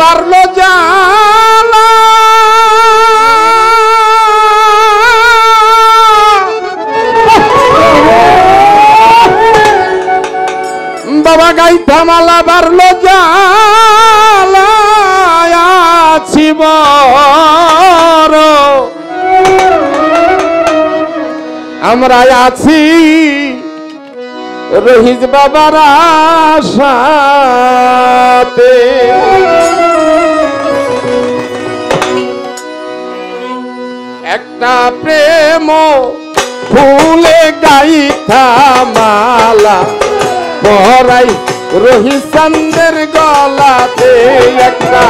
বাড়লো জ্বালা বাবা গাইথা মালা বাড়লো জ্বালা আছি বড় আমরা আছি রহিজ বাবার আশাতে একটা প্রেম ফুলে গাইথা মালা পরাই রহিজ চন্দের গলাতে একটা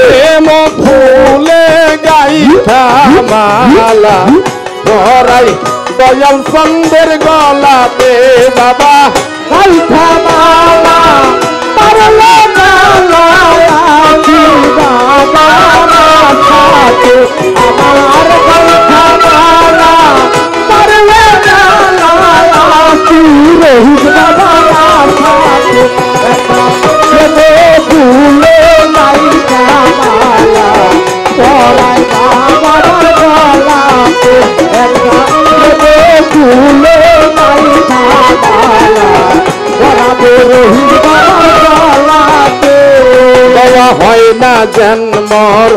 প্রেম ফুলে গাইথা মালা পরাই দয়াল চন্দের গলাতে বাবা গাইথা মালা পারলো গালা বাবার সাথে আমার গাইথা মালা পারলো গালা রহিজ বাবার সাথে একটা ফুলে গাইথা মালা পরাই বাবার গলাতে একটা ফুলে গাইথা মালা পরাবে রহিজ বাবার গলাতে দেওয়া হয় না জন্মর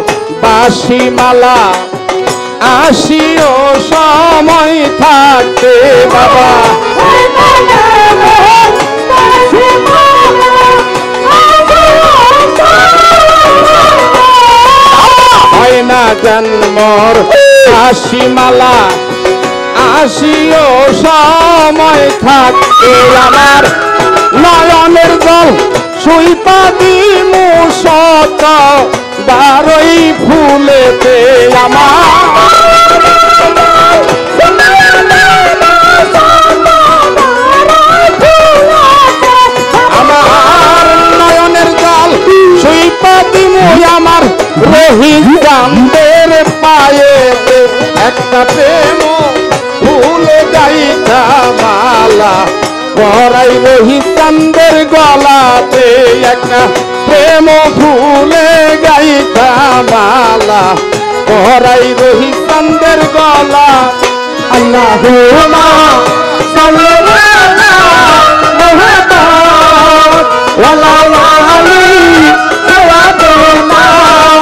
বাসি মালা আসিও সময় থাকতে বাবা হয় না জন্মর বাসি মালা আসিও সময় থাকতে আমার নয়নের জল সুইপা দিমু শত বারোই ফুলেতে আমার নয়নের জল সুইপা দিমু আমার রহিজ চাঁদের পায়েতে একটা প্রেম ফুলে গাইথা মালা পরাই রহিজ চন্দের গলাতে একটা প্রেম ফুলে গাইথা মালা পরাই রহিজ চন্দের গলা আল্লাহুম্মা সাল্লি আলা মুহাম্মদ ওয়া আলা আলি সাইয়্যিদিনা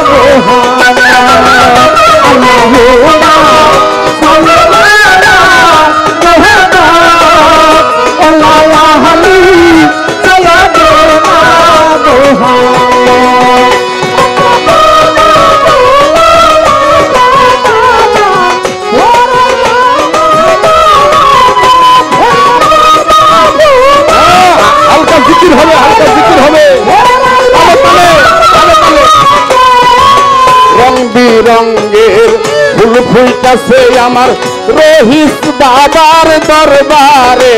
মুহাম্মদ আল্লাহুম্মা সাল্লি আলা মুহাম্মদ ওয়া আলা আলি সাইয়্যিদিনা মুহাম্মদ হালকা জিকির হবে রং বিরঙ্গের ফুল ফুলটাছে আমার রহিজ বাবার দরবারে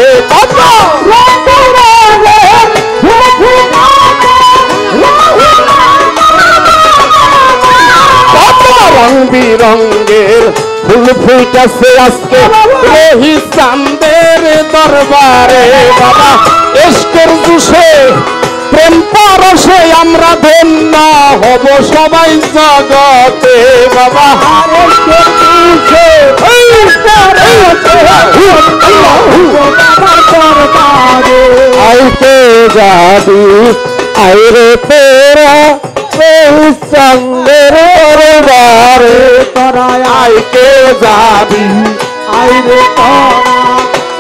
রং বিরঙ্গের ফুল ফুলটাছে আজকে রহিজ চাঁদের দরবারে বাবা এশকের জুসে প্রেম পরশে আমরা ধন্য হব সবাই জগতে বাবা আইতে যাবি আইরে তোরা রহিজ চন্দের দরবারে তোরা আইতে যাবি আইরে তোরা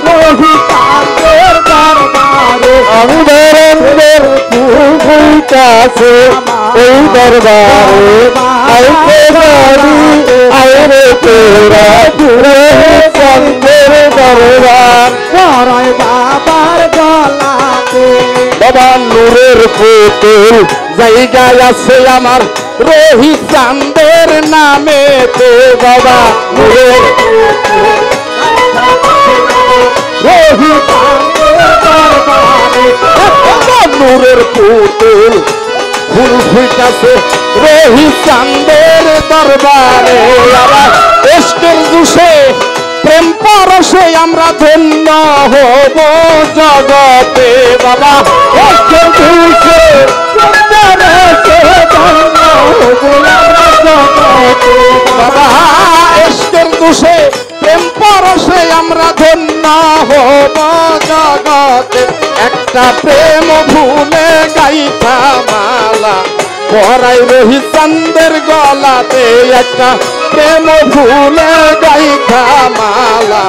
রহিজ চন্দের দরবারে অন্ধের ফুলটাছে ওই দরবারে আইতে যাবি আইরে তোরা রহিজ চন্দের দরবার পরাই বাবার গলাতে বাবা নূরের পুতুল জায়গায় আছে আমার রহিজ চাঁদের নামেতে বাবা নূরের রহিজ চাঁদের দরবারে নূরের পুতুল ফুল ফুটাছে রহিজ চাঁদের দরবারে আবার এশকের জুসে প্রেম পরশে আমরা ধন্য হব জগতে বাবা এশকের জুসে বাবা ইশকের দোষে প্রেম পরশে আমরা ধন্য হব জগতে একটা প্রেম ভুলে গাইতা মালা পরাই রহি চাঁদের গলাতে একটা প্রেম ভুলে গাইতা মালা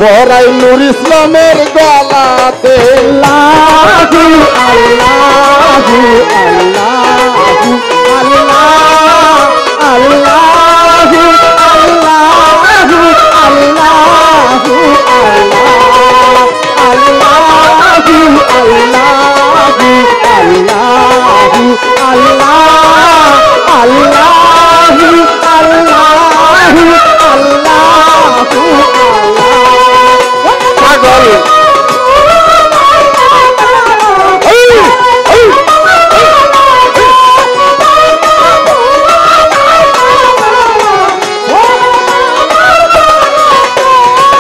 পরাই নূর ইসলামের গলাতে আল্লাহু আল্লাহু আল্লাহু আল্লাহ আল্লাহু আল্লাহু আল্লাহু আল্লাহু আল্লাহু আল্লাহু আল্লাহ আল্লাহু আল্লাহু আল্লাহু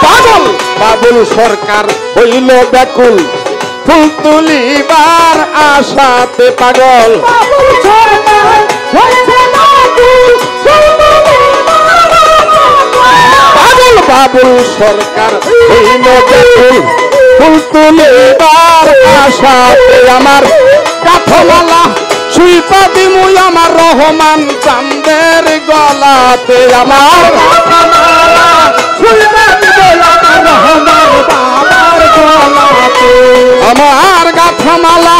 পাগল বাবুল সরকার হইল ব্যাকুল ফুল তুলিবার আশাতে পাগল পাগল বাবুল সরকার হইল ব্যাকুল ফুল তুলিবার আশাতে আমার কাঠমালা সুইপা দিমু আমার রহমান চাঁদের গলাতে আমার কাঠমালা সুইপা দিমু আমার রহমান বাবার গলাতে আমার গাথামালা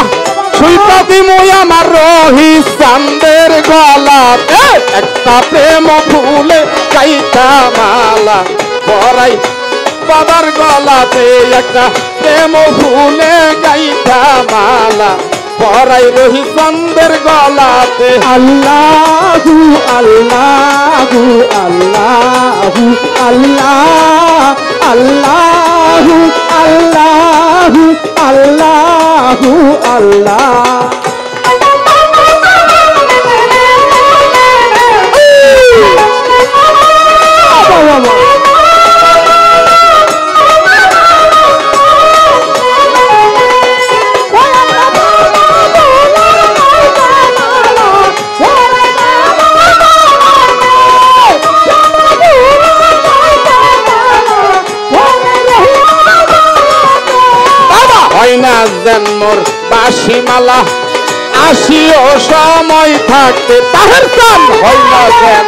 সুইপা দিমু আমার রহি চাঁদের গলাতে একটা প্রেম ফুলে গাইতা মালা পরাই বাবার গলাতে একটা প্রেম ফুলে গাইতা মালা পরাই রহি চাঁদের গলাতে আল্লাহু আল্লাহু আল্লাহু আল্লাহ আল্লাহু আল্লাহু আল্লাহু আল্লাহ জন্মর বাসিমালা আসিও সময় থাকতে তাহের চান হয় না যেন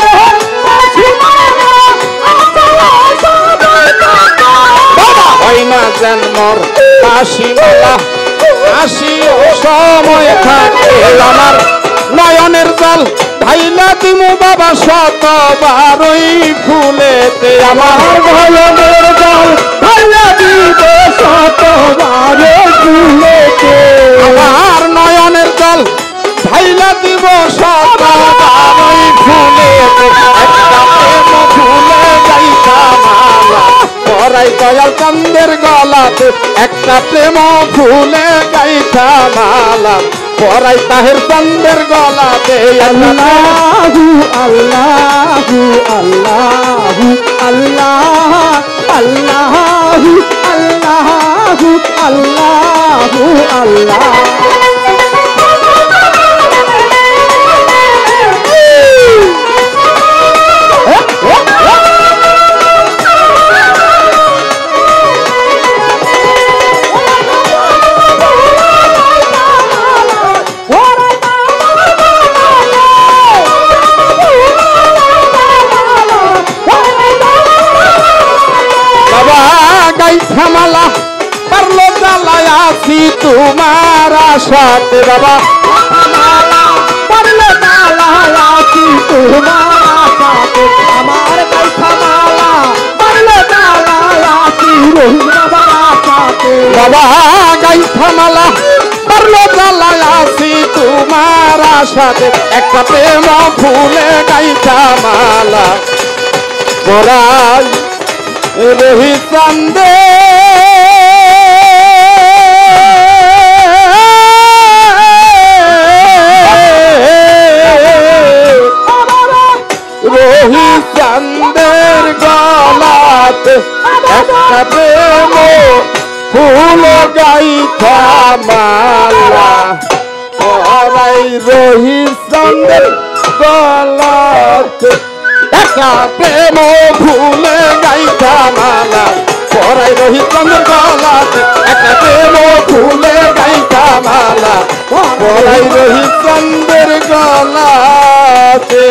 বাবা হয় না জন্মর বাসিমালা আসিও সময় থাকতে আমার নয়নের জল ঢাইলা দিমু বাবা শতবারই ফুলেতে আমার নয়নের জল ঢাইলা দিব শতবারই ফুলেতে আমার নয়নের জল ঢাইলা দিব শতবারই ফুলেতে একটা প্রেম ফুলে গাইতা মালা পরাই দয়াল চাঁদের গলাতে একটা প্রেম ফুলে গাইতা মালা পরাই তাহের চাঁদের গলাতে আল্লাহু আল্লাহু আল্লাহু আল্লাহ আল্লাহু আল্লাহু আল্লাহু আল্লাহ থামালা পারলো জ্বালায় আছি তোমার আশাতে বাবা পারলো জ্বালায় আছি তোমার আশাতে আমার থামালা পারলো জ্বালায় আছি বাবার আশাতে বাবা গাই থামালা পারলো জ্বালায় আছি তোমার আশাতে একটা প্রেম ফুলে গাই থামালা পরাই রহি চাঁদে রহি চাঁদের গলাতে একটা প্রেম ফুল গাইতা মালা পরাই রোহিত চন্দ্রের গলাতে একা প্রেম ভুলে গাইতা মালা পরাই রোহিত চন্দ্রের গলাতে একা প্রেম ভুলে গাইতা মালা পরাই রোহিত চন্দ্রের গলাতে